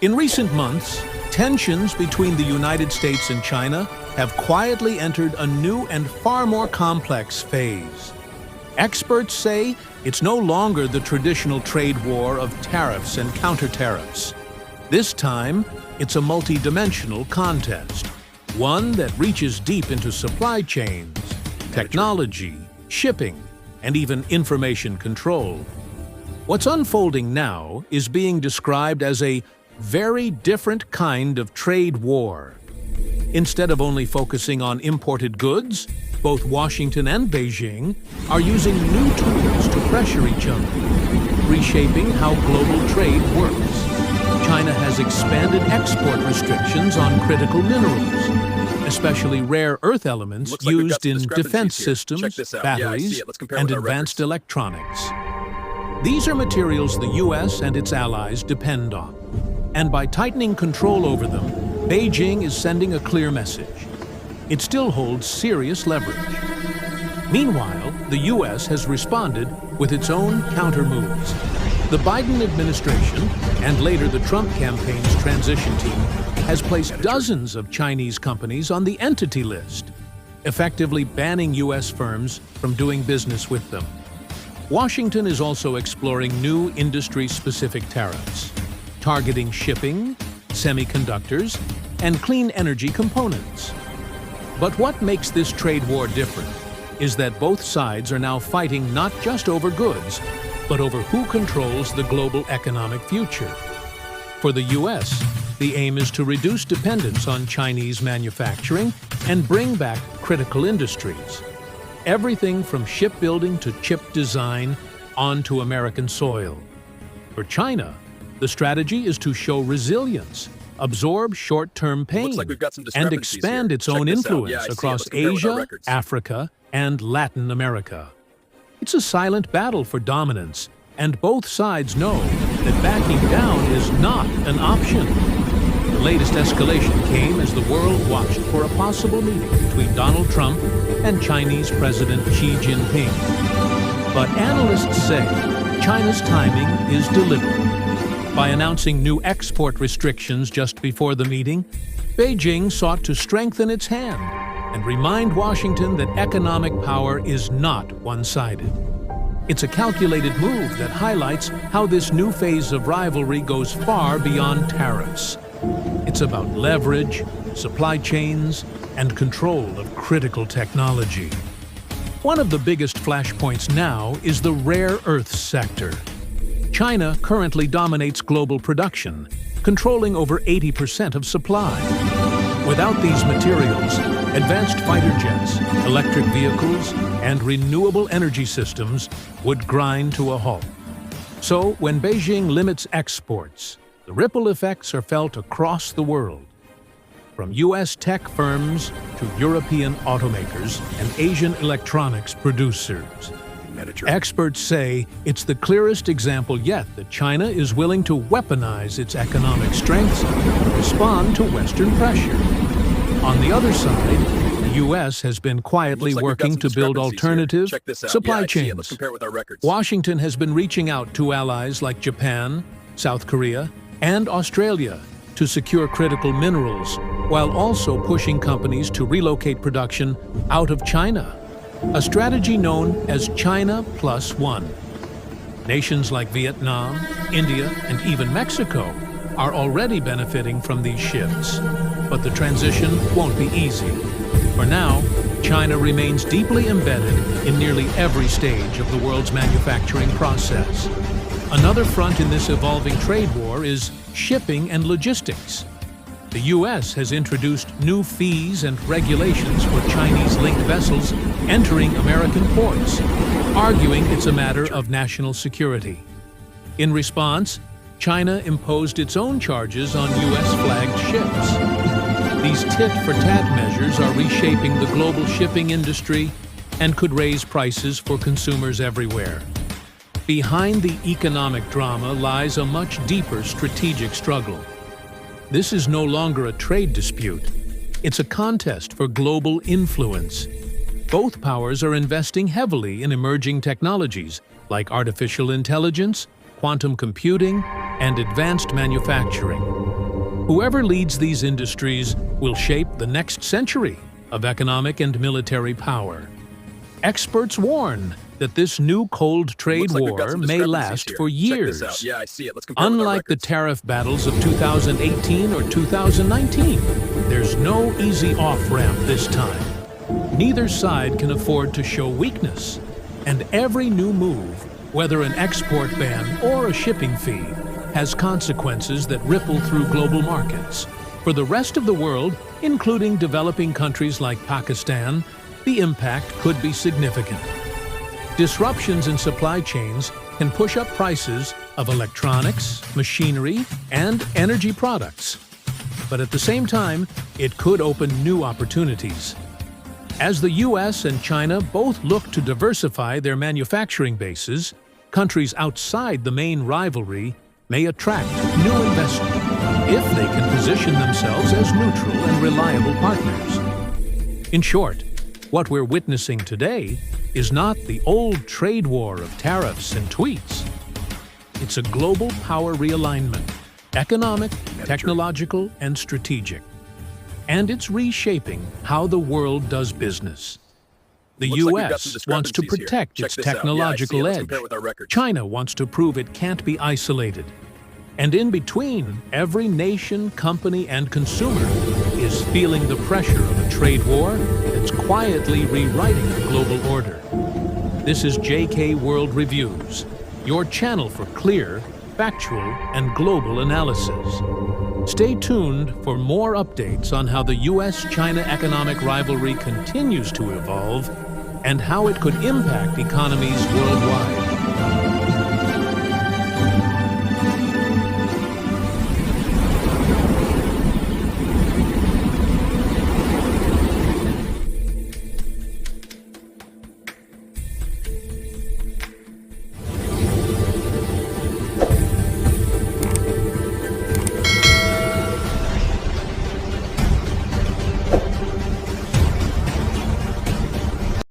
In recent months, tensions between the United States and China have quietly entered a new and far more complex phase. Experts say it's no longer the traditional trade war of tariffs and counter-tariffs. This time, it's a multi-dimensional contest, one that reaches deep into supply chains, technology, shipping, and even information control. What's unfolding now is being described as a very different kind of trade war. Instead of only focusing on imported goods, both Washington and Beijing are using new tools to pressure each other, reshaping how global trade works. China has expanded export restrictions on critical minerals, especially rare earth elements used in defense systems, batteries, and advanced electronics. These are materials the U.S. and its allies depend on. And by tightening control over them, Beijing is sending a clear message. It still holds serious leverage. Meanwhile, the U.S. has responded with its own counter-moves. The Biden administration, and later the Trump campaign's transition team, has placed dozens of Chinese companies on the entity list, effectively banning U.S. firms from doing business with them. Washington is also exploring new industry-specific tariffs, targeting shipping, semiconductors, and clean energy components. But what makes this trade war different is that both sides are now fighting not just over goods, but over who controls the global economic future. For the U.S., the aim is to reduce dependence on Chinese manufacturing and bring back critical industries. Everything from shipbuilding to chip design onto American soil. For China, the strategy is to show resilience, absorb short-term pain, and expand its own influence across Asia, Africa, and Latin America. It's a silent battle for dominance, and both sides know that backing down is not an option. The latest escalation came as the world watched for a possible meeting between Donald Trump and Chinese President Xi Jinping. But analysts say China's timing is deliberate. By announcing new export restrictions just before the meeting, Beijing sought to strengthen its hand and remind Washington that economic power is not one-sided. It's a calculated move that highlights how this new phase of rivalry goes far beyond tariffs. It's about leverage, supply chains, and control of critical technology. One of the biggest flashpoints now is the rare earths sector. China currently dominates global production, controlling over 80% of supply. Without these materials, advanced fighter jets, electric vehicles, and renewable energy systems would grind to a halt. So, when Beijing limits exports, the ripple effects are felt across the world. From U.S. tech firms to European automakers and Asian electronics producers. Experts say it's the clearest example yet that China is willing to weaponize its economic strengths to respond to Western pressure. On the other side, the U.S. has been quietly working to build alternative supply chains. Washington has been reaching out to allies like Japan, South Korea, and Australia to secure critical minerals, while also pushing companies to relocate production out of China. A strategy known as China Plus One. Nations like Vietnam, India, and even Mexico are already benefiting from these shifts. But the transition won't be easy. For now, China remains deeply embedded in nearly every stage of the world's manufacturing process. Another front in this evolving trade war is shipping and logistics. The U.S. has introduced new fees and regulations for Chinese-linked vessels entering American ports, arguing it's a matter of national security. In response, China imposed its own charges on U.S.-flagged ships. These tit-for-tat measures are reshaping the global shipping industry and could raise prices for consumers everywhere. Behind the economic drama lies a much deeper strategic struggle. This is no longer a trade dispute. It's a contest for global influence. Both powers are investing heavily in emerging technologies like artificial intelligence, quantum computing, and advanced manufacturing. Whoever leads these industries will shape the next century of economic and military power. Experts warn that this new cold trade war may last for years. Yeah, I see it. Let's compare it with our Unlike the records. tariff battles of 2018 or 2019, there's no easy off-ramp this time. Neither side can afford to show weakness, and every new move, whether an export ban or a shipping fee, has consequences that ripple through global markets. For the rest of the world, including developing countries like Pakistan, the impact could be significant. Disruptions in supply chains can push up prices of electronics, machinery, and energy products. But at the same time, it could open new opportunities. As the US and China both look to diversify their manufacturing bases, countries outside the main rivalry may attract new investment if they can position themselves as neutral and reliable partners. In short, what we're witnessing today is not the old trade war of tariffs and tweets. It's a global power realignment, economic, technological, and strategic. And it's reshaping how the world does business. The Looks like we've got some US wants to discrepancies here. protect Check its this out. Yeah, I see technological it. Let's edge. compare it with our records. China wants to prove it can't be isolated. And in between, every nation, company, and consumer is feeling the pressure of a trade war that's quietly rewriting the global order. This is JK World Reviews, your channel for clear, factual, and global analysis. Stay tuned for more updates on how the US-China economic rivalry continues to evolve and how it could impact economies worldwide.